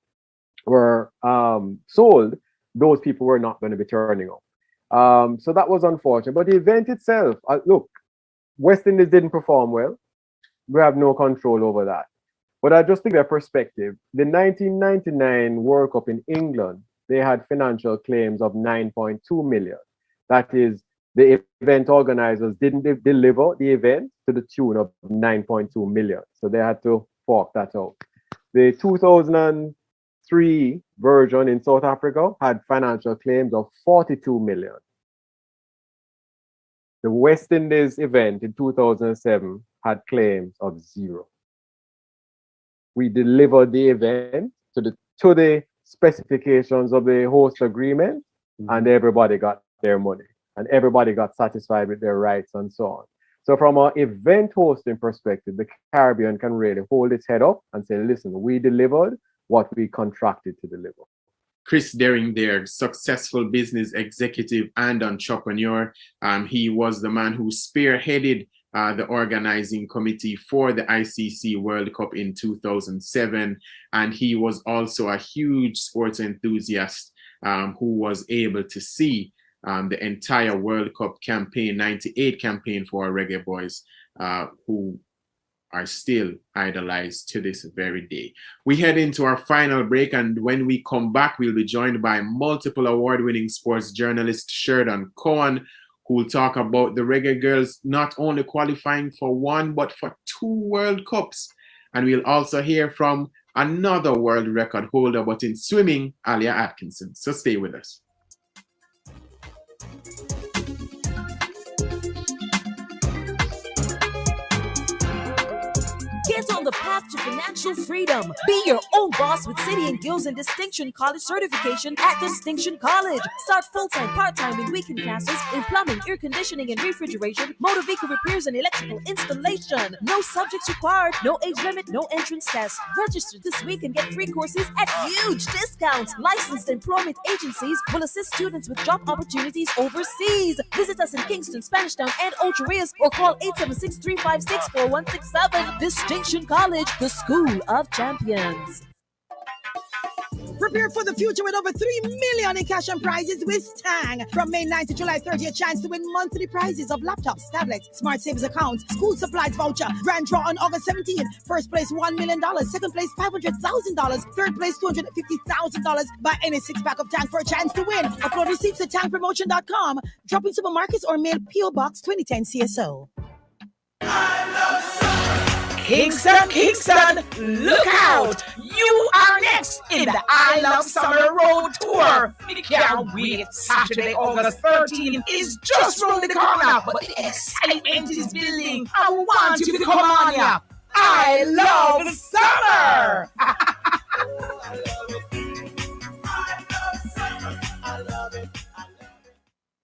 sold, those people were not going to be turning up. So that was unfortunate. But the event itself, look, West Indies didn't perform well. We have no control over that. But I just think their perspective, the 1999 World Cup in England, they had financial claims of 9.2 million. That is, the event organizers didn't deliver the event to the tune of 9.2 million. So they had to fork that out. The 2003 version in South Africa had financial claims of 42 million. The West Indies event in 2007 had claims of 0. We delivered the event to the specifications of the host agreement, and everybody got their money, and everybody got satisfied with their rights and so on. So from an event hosting perspective, the Caribbean can really hold its head up and say, listen, we delivered what we contracted to deliver. Chris Dehring there, successful business executive and entrepreneur. He was the man who spearheaded the organizing committee for the ICC World Cup in 2007. And he was also a huge sports enthusiast who was able to see the entire World Cup campaign, 98 campaign for our Reggae Boys, who are still idolized to this very day. We head into our final break, and when we come back, we'll be joined by multiple award-winning sports journalist Sheridan Cohen, who will talk about the Reggae Girls not only qualifying for 1, but for 2 World Cups. And we'll also hear from another world record holder, but in swimming, Alia Atkinson. So stay with us. Get on the path to financial freedom. Be your own boss with City and Guilds and Distinction College certification at Distinction College. Start full-time, part-time, and weekend classes in plumbing, air conditioning, and refrigeration, motor vehicle repairs, and electrical installation. No subjects required, no age limit, no entrance test. Register this week and get free courses at huge discounts. Licensed employment agencies will assist students with job opportunities overseas. Visit us in Kingston, Spanish Town, and Ocho Rios, or call 876-356-4167. Distinction College, the school of champions. Prepare for the future with over 3 million in cash and prizes with Tang. From May 9th to July 30th, chance to win monthly prizes of laptops, tablets, smart savings accounts, school supplies voucher. Grand draw on August 17th. First place $1 million. Second place $500,000. Third place $250,000. Buy any 6-pack of Tang for a chance to win. Upload receipts at tangpromotion.com. Drop in supermarkets or mail PO Box 2010 CSO. Kingston, look out! You are next in the I Love Summer Road Tour. We can't wait. Saturday, August 13th is just round the corner, but the excitement is building. I want you to come on ya. I love summer!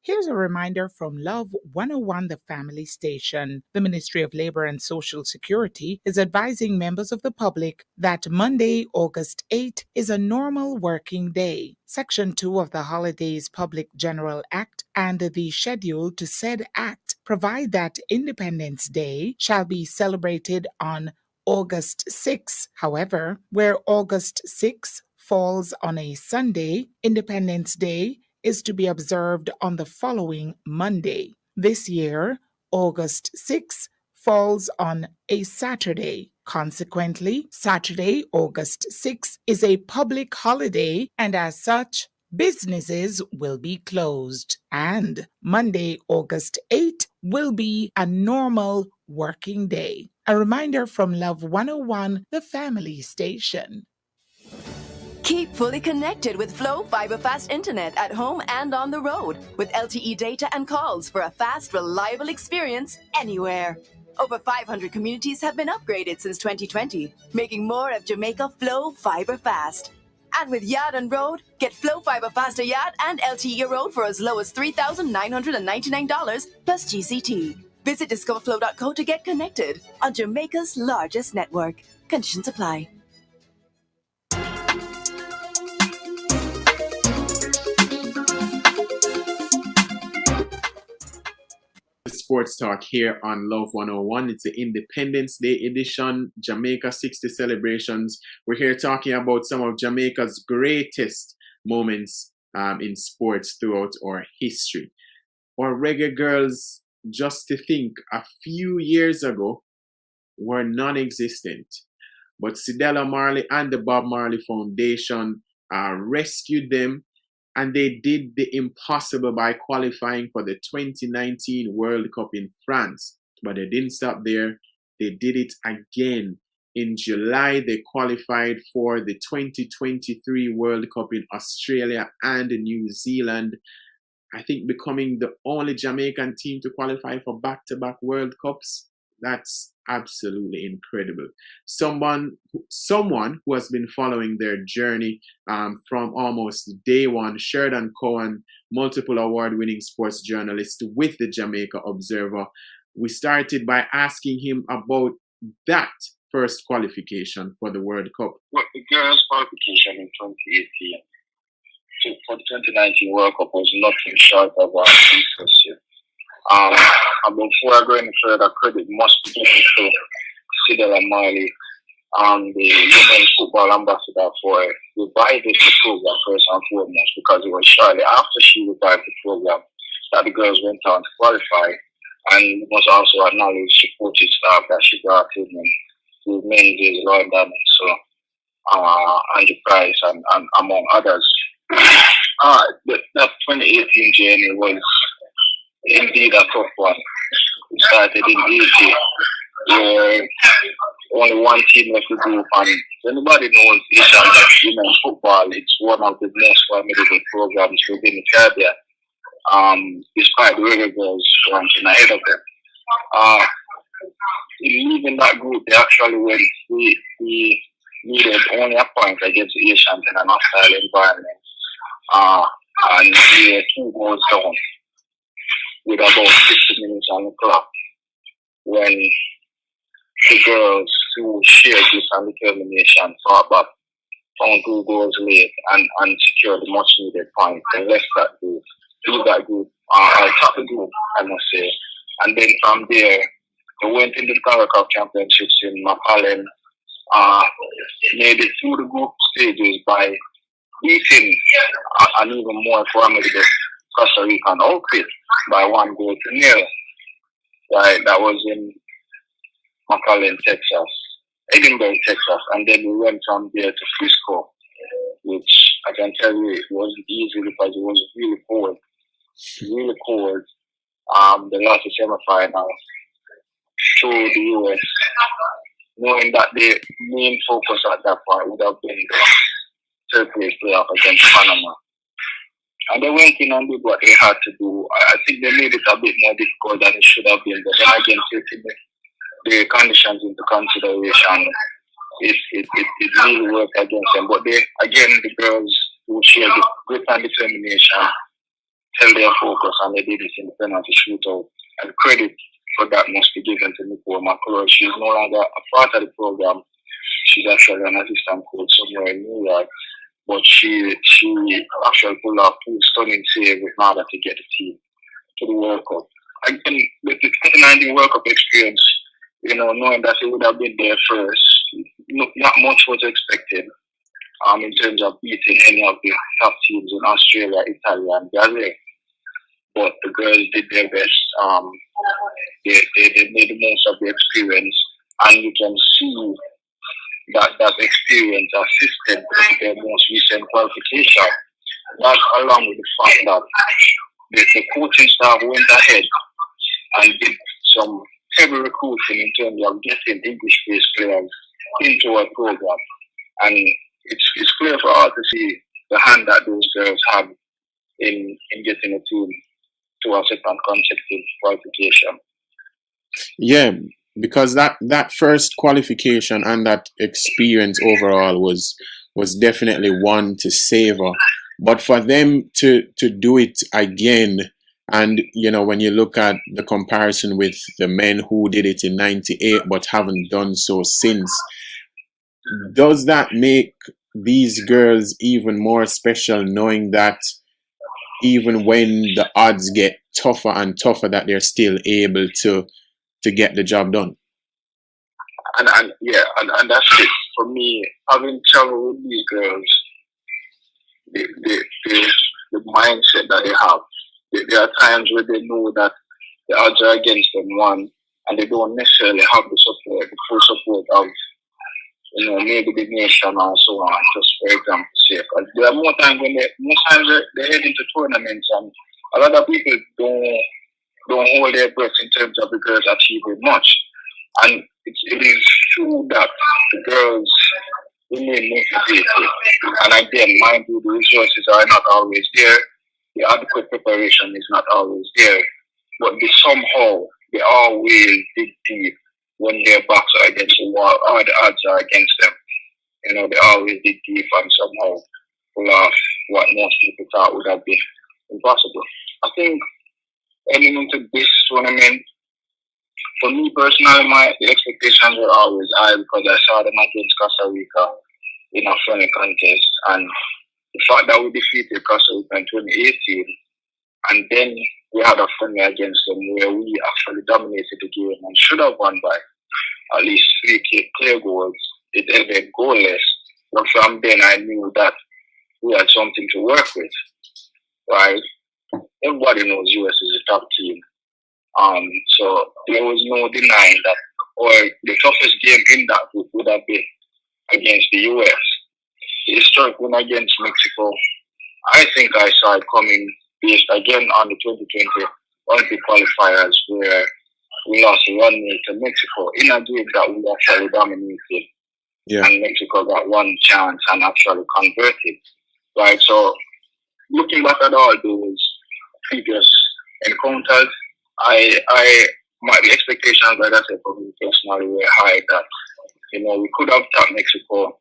Here's a reminder from Love 101, the family station. The Ministry of Labor and Social Security is advising members of the public that Monday, August 8 is a normal working day. Section 2 of the Holidays Public General Act and the schedule to said act provide that Independence Day shall be celebrated on August 6. However, where August 6 falls on a Sunday, Independence Day is to be observed on the following Monday. This year, August 6 falls on a Saturday. Consequently, Saturday, August 6 is a public holiday, and as such, businesses will be closed. And Monday, August 8 will be a normal working day. A reminder from Love 101, the family station. Keep fully connected with Flow Fiber Fast Internet at home and on the road with LTE data and calls for a fast, reliable experience anywhere. Over 500 communities have been upgraded since 2020, making more of Jamaica Flow Fiber Fast. And with Yard and Road, get Flow Fiber Faster Yard and LTE Road for as low as $3,999 plus GCT. Visit discoverflow.co to get connected on Jamaica's largest network. Conditions apply. Sports Talk here on Love 101. It's the Independence Day edition, Jamaica 60 celebrations. We're here talking about some of Jamaica's greatest moments in sports throughout our history. Our reggae girls, just to think, a few years ago were non-existent. But Cedella Marley and the Bob Marley Foundation rescued them, and they did the impossible by qualifying for the 2019 World Cup in France. But they didn't stop there. They did it again. In July, they qualified for the 2023 World Cup in Australia and New Zealand. I think becoming the only Jamaican team to qualify for back-to-back World Cups. That's absolutely incredible. Someone who has been following their journey from almost day one, Sheridan Cohen, multiple award-winning sports journalist with the Jamaica Observer. We started by asking him about that first qualification for the World Cup. Well, the girls' qualification in 2018 for the 2019 World Cup was nothing short of impressive. And before I go any further, credit must be given to Cedella Marley, the women's football ambassador, for reviving the program first and foremost, because it was shortly after she revived the program that the girls went on to qualify, and must also acknowledge supportive staff that she brought in, and the main is Lauren Diamond, Andy Price, and among others. That 2018 journey was indeed a tough one. It started in Haiti, where only one team left the group, and anybody knows Asian women's football, it's one of the most formidable programs within the Caribbean, despite the reggae girls ranking ahead of them. in leaving that group, they actually went, we needed only a point against the Asians in an hostile environment. And we were 2 goals down with about 50 minutes on the clock when the girls who shared this and determination fought back, found 2 goals late and secured the much needed point. They left that group, top the group, I must say. And then from there, they went into the Commonwealth Championships in Macallan, made it through the group stages by beating an even more formidable Costa Rican outfit by 1 goal to 0. Right, that was in McAllen, Edinburgh, Texas, and then we went from there to Frisco, which I can tell you it wasn't easy because it was really cold. They lost the semi-final to the US, knowing that the main focus at that point would have been the third place playoff against Panama. And they went in and did what they had to do. I think they made it a bit more difficult than it should have been, but then again, taking the conditions into consideration, it really worked against them. But the girls who shared the grit and determination held their focus, and they did it in the penalty shootout. And credit for that must be given to Nicole McCullough. She's no longer a part of the program. She's actually an assistant coach somewhere in New York. But she actually pulled off 2 stunning saves in order to get the team to the World Cup. Again, with the 2019 World Cup experience, knowing that it would have been there first, not much was expected in terms of beating any of the top teams in Australia, Italy, and Brazil. But the girls did their best. They made the most of the experience, and you can see that experience assisted in their most recent qualification. That, along with the fact that the coaching staff went ahead and did some heavy recruiting in terms of getting English-based players into our program. And it's clear for us to see the hand that those girls have in getting a team to a second consecutive qualification. Yeah, because that first qualification and that experience overall was definitely one to savor. But for them to do it again, and when you look at the comparison with the men who did it in '98 but haven't done so since, does that make these girls even more special, knowing that even when the odds get tougher and tougher, that they're still able to get the job done? And that's it. For me, having traveled with these girls, the mindset that they have, there are times where they know that the odds are against them, one, and they don't necessarily have the full support of, maybe the nation or so on, just for example's sake. There are most times they head into tournaments, and a lot of people don't hold their breath in terms of the girls achieving much. And it is true that the girls remain motivated. And again, mind you, the resources are not always there. The adequate preparation is not always there. But somehow, they always dig deep when their backs are against the wall or the odds are against them. They always dig deep and somehow pull off what most people thought would have been impossible. I think heading into this tournament, for me personally, the expectations were always high because I saw them against Costa Rica in a friendly contest, and the fact that we defeated Costa Rica in 2018, and then we had a friendly against them where we actually dominated the game and should have won by at least 3 clear goals. It ended goalless, but from then I knew that we had something to work with, right? Everybody knows US is a top team. So there was no denying that, or the toughest game in that group would have been against the US. The historic win against Mexico, I think I saw it coming based again on the 2020 Olympic qualifiers where we lost 1-0 to Mexico in a game that we actually dominated. Yeah. And Mexico got one chance and actually converted. Right, so looking back at all those previous encounters, I the expectations, like I said, for me personally, were high that, we could have tapped Mexico,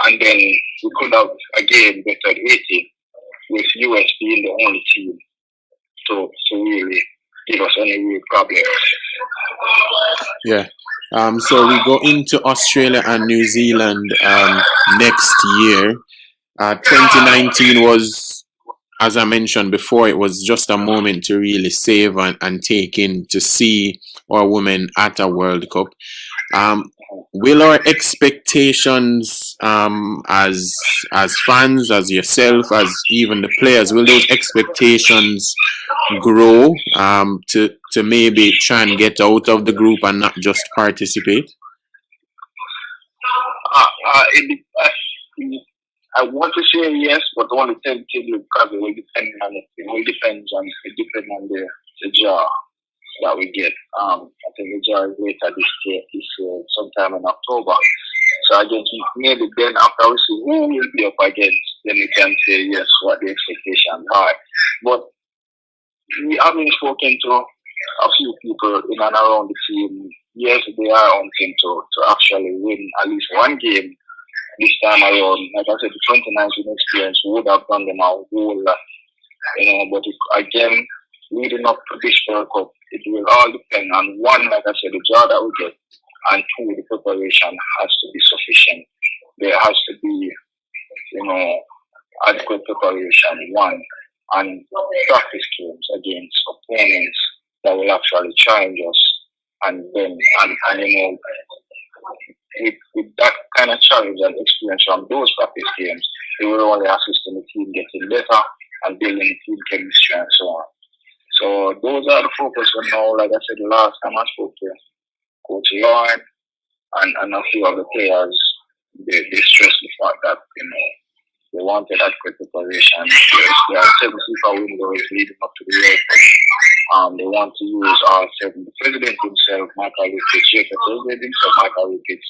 and then we could have again bettered Haiti, with US being the only team to really give us any real problems. Yeah. So we go into Australia and New Zealand next year. 2019 was, as I mentioned before, it was just a moment to really save and take in to see our women at a World Cup. Will our expectations as fans, as yourself, as even the players, will those expectations grow to maybe try and get out of the group and not just participate? I want to say yes, but only tentatively because it will depend on the jar that we get. I think the jar is later this year, sometime in October. So I guess maybe then after we see who will be up against, then we can say yes, what the expectations are. But we have been spoken to a few people in and around the team. Yes, they are wanting to actually win at least one game this time around. Like I said, the 2019 experience would have done them a whole lot, but again, leading up to this World Cup, it will all depend on one, like I said, the job that we get, and two, the preparation has to be sufficient. There has to be, adequate preparation, one, and practice games against opponents that will actually challenge us, and then, with that kind of challenge and experience from those practice games, it will only assist in the team getting better and building team chemistry and so on. So those are the focus for now. Like I said, the last time I spoke to Coach Lawrence and a few of the players, they stressed the fact that, they wanted adequate preparation. There are 7 FIFA windows leading up to the World Cup. They want to use all 7. The president himself, Michael Ricketts, the president himself, Michael Ricketts,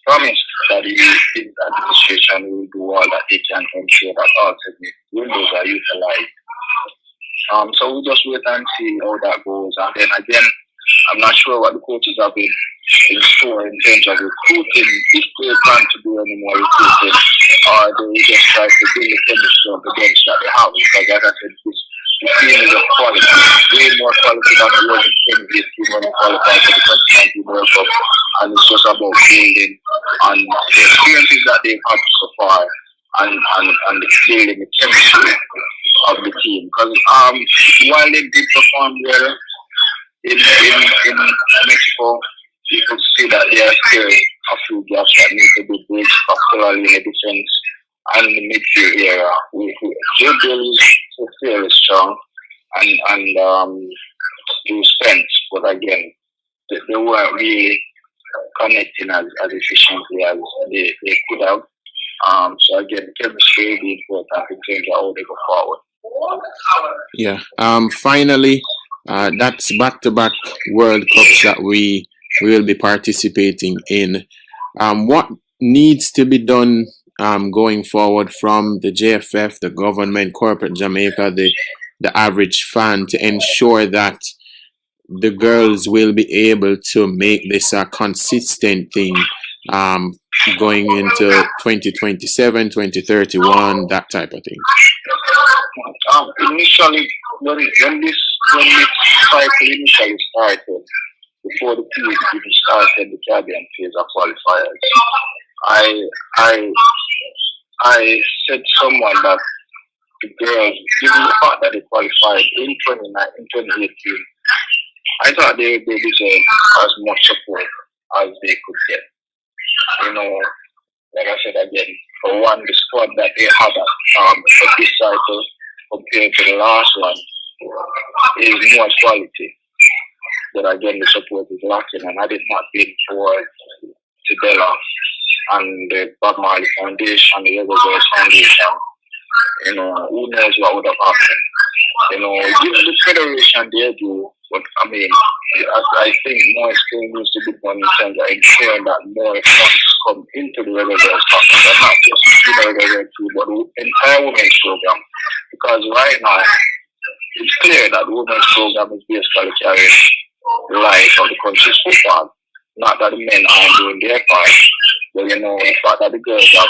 promised that his administration will do all that they can to ensure that all 7 windows are utilized. So we just wait and see how that goes. And then again, I'm not sure what the coaches have been in store in terms of recruiting, if they plan to do any more recruiting, or they will just try to build the chemistry of the bench that they have. Because like I said, the team is of quality, way more quality than the was in 2018 when they qualified for the 2019 World Cup. And it's just about building on the experiences that they've had so far and building the chemistry of the team. Because while they did perform well in Mexico, you could see that there are still a few gaps that need to be bridged, particularly in the defense and the midfield area. JBL is fairly strong and he was spent, but again, they weren't really connecting as efficiently as they could have. So again, chemistry will be important in terms of how they go forward. Yeah. Finally, that's back-to-back World Cups that we will be participating in. What needs to be done going forward from the JFF, the government, corporate Jamaica, the average fan, to ensure that the girls will be able to make this a consistent thing going into 2027, 2031, that type of thing? Initially, when this cycle initially started, before the period even started, the Caribbean phase of qualifiers, I said to someone that the girls, given the fact that they qualified in 2018, I thought they deserved as much support as they could get. Like I said again, for one, the squad that they had for this cycle compared to the last one is more quality. But again, the support is lacking, and had it not been for Tidella and the Bob Marley Foundation, the Rebel Girls Foundation, who knows what would have happened. Give the federation their due, but I mean, I think more experience needs to be done in terms of ensuring that more funds come into the Rebel Girls Foundation, and not just the Rebel Girls, but the entire women's program. Because right now, it's clear that the women's program is basically carrying the life of the country's football. Not that the men aren't doing their part, but the fact that the girls have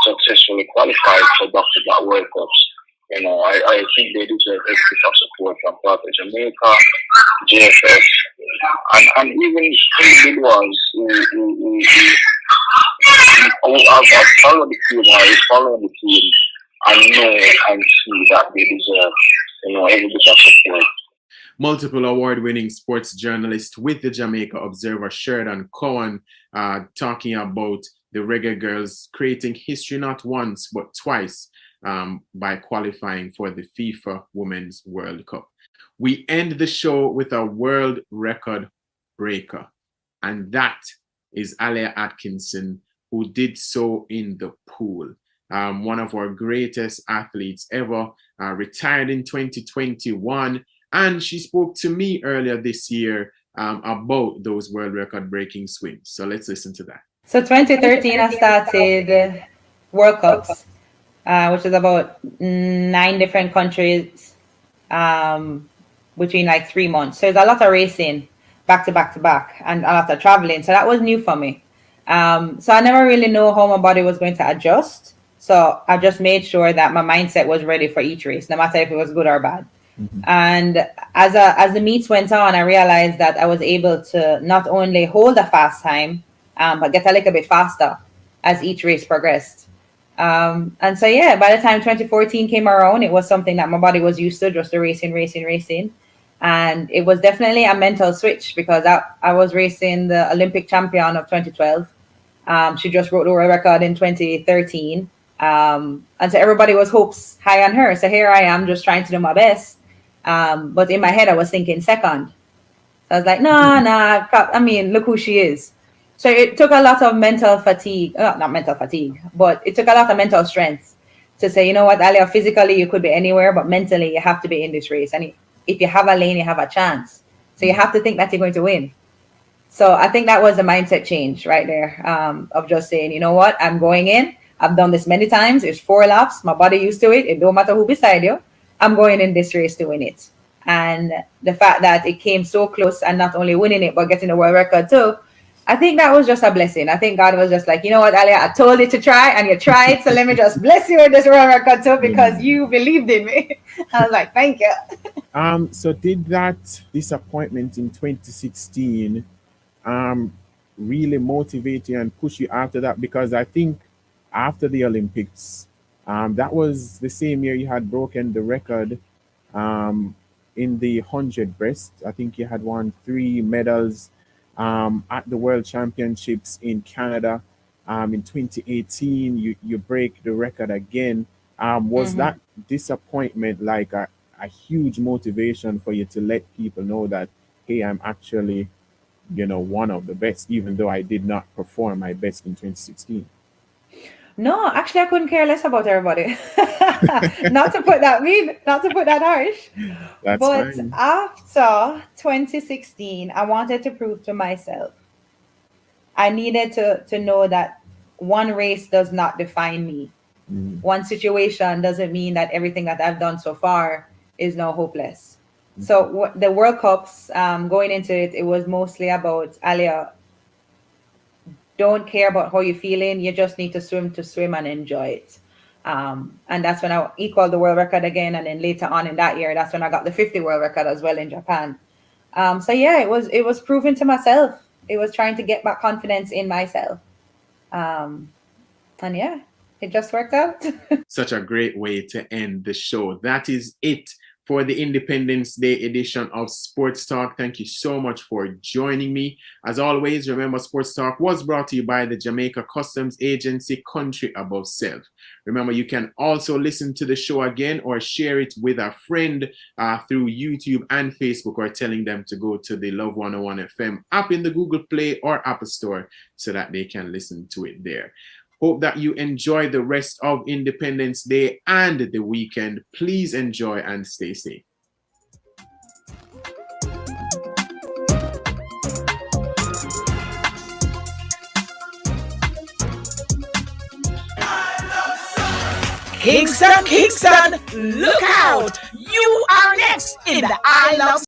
successfully qualified for back-to-back World Cups, I think they deserve extra support from part of Jamaica, JFS, and even individuals who have followed the team or is following the team and know and see that they deserve, every bit of support. Multiple award-winning sports journalist with the Jamaica Observer, Sheridan Cohen, talking about the Reggae Girls creating history not once but twice by qualifying for the FIFA Women's World Cup. We end the show with a world record breaker, and that is Alia Atkinson, who did so in the pool. One of our greatest athletes ever, retired in 2021. And she spoke to me earlier this year about those world record breaking swims. So let's listen to that. So 2013, I started World Cups, which is about 9 different countries between like 3 months. So there's a lot of racing back to back to back and a lot of traveling. So that was new for me. So I never really know how my body was going to adjust. So I just made sure that my mindset was ready for each race, no matter if it was good or bad. Mm-hmm. And as the meets went on, I realized that I was able to not only hold a fast time, but get a little bit faster as each race progressed. And so, yeah, by the time 2014 came around, it was something that my body was used to, just the racing. And it was definitely a mental switch because I was racing the Olympic champion of 2012. She just broke the world record in 2013. And so everybody was hopes high on her. So here I am just trying to do my best. But in my head, I was thinking second. So I was like, I mean, look who she is. So it took a lot of mental fatigue, not mental fatigue, but it took a lot of mental strength to say, you know what, Alia, physically you could be anywhere, but mentally you have to be in this race. And if you have a lane, you have a chance. So you have to think that you're going to win. So I think that was a mindset change right there, of just saying, you know what, I'm going in. I've done this many times. It's 4 laps. My body used to it. It don't matter who beside you. I'm going in this race to win it. And the fact that it came so close and not only winning it, but getting the world record too, I think that was just a blessing. I think God was just like, you know what, Alia, I told you to try and you tried. So let me just bless you with this world record too because you believed in me. I was like, thank you. So did that disappointment in 2016 really motivate you and push you after that? Because I think after the Olympics, that was the same year you had broken the record in the 100 breast. I think you had won 3 medals at the World Championships in Canada. In 2018, you break the record again. Was that disappointment like a huge motivation for you to let people know that, hey, I'm actually, one of the best, even though I did not perform my best in 2016? No, actually, I couldn't care less about everybody. Not to put that mean, not to put that harsh. That's but fine. After 2016, I wanted to prove to myself. I needed to know that one race does not define me. One situation doesn't mean that everything that I've done so far is now hopeless. So the World Cups, going into it, it was mostly about, Alia, don't care about how you're feeling. You just need to swim and enjoy it. And that's when I equaled the world record again. And then later on in that year, that's when I got the 50 world record as well in Japan. So yeah, it was proving to myself. It was trying to get back confidence in myself. And yeah, it just worked out. Such a great way to end the show. That is it for the Independence Day edition of Sports Talk. Thank you so much for joining me. As always, remember Sports Talk was brought to you by the Jamaica Customs Agency, Country Above Self. Remember, you can also listen to the show again or share it with a friend through YouTube and Facebook, or telling them to go to the Love 101 FM app in the Google Play or Apple Store so that they can listen to it there. Hope that you enjoy the rest of Independence Day and the weekend. Please enjoy and stay safe. Kingston, look out! You are next in the I Love